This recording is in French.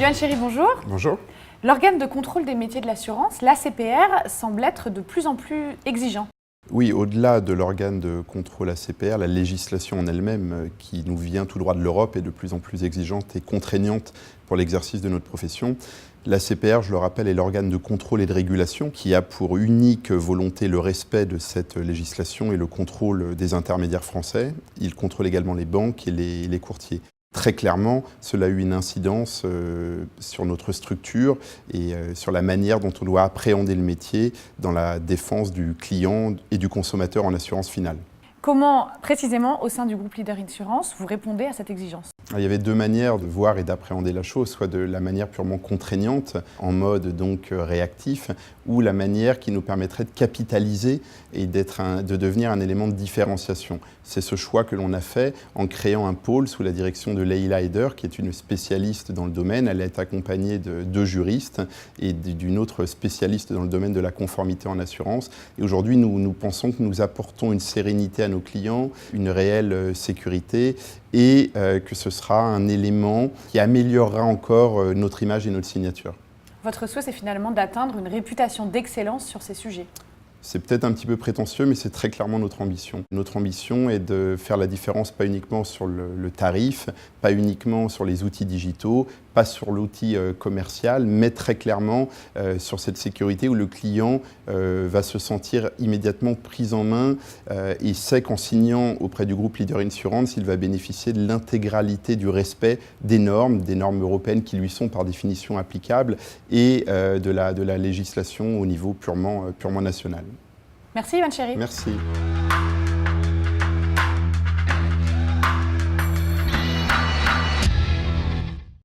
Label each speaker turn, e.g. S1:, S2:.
S1: Yoann Chéry, bonjour.
S2: Bonjour.
S1: L'organe de contrôle des métiers de l'assurance, l'ACPR, semble être de plus en plus exigeant.
S2: Oui, au-delà de l'organe de contrôle ACPR, la législation en elle-même, qui nous vient tout droit de l'Europe, est de plus en plus exigeante et contraignante pour l'exercice de notre profession. L'ACPR, je le rappelle, est l'organe de contrôle et de régulation qui a pour unique volonté le respect de cette législation et le contrôle des intermédiaires français. Il contrôle également les banques et les courtiers. Très clairement, cela a eu une incidence sur notre structure et sur la manière dont on doit appréhender le métier dans la défense du client et du consommateur en assurance finale.
S1: Comment, précisément, au sein du groupe Leader Insurance, vous répondez à cette exigence?
S2: Il y avait deux manières de voir et d'appréhender la chose, soit de la manière purement contraignante, en mode donc réactif, ou la manière qui nous permettrait de capitaliser et de devenir un élément de différenciation. C'est ce choix que l'on a fait en créant un pôle sous la direction de Leila Heider, qui est une spécialiste dans le domaine. Elle est accompagnée de deux juristes et d'une autre spécialiste dans le domaine de la conformité en assurance. Et aujourd'hui, nous pensons que nous apportons une sérénité à nos clients, une réelle sécurité, et que ce sera un élément qui améliorera encore notre image et notre signature.
S1: Votre souhait, c'est finalement d'atteindre une réputation d'excellence sur ces sujets.
S2: C'est peut-être un petit peu prétentieux, mais c'est très clairement notre ambition. Notre ambition est de faire la différence pas uniquement sur le tarif, pas uniquement sur les outils digitaux, pas sur l'outil commercial, mais très clairement sur cette sécurité où le client va se sentir immédiatement pris en main et sait qu'en signant auprès du groupe Leader Insurance, il va bénéficier de l'intégralité du respect des normes européennes qui lui sont par définition applicables et de la législation au niveau purement national.
S1: Merci Yoann Chéry.
S2: Merci.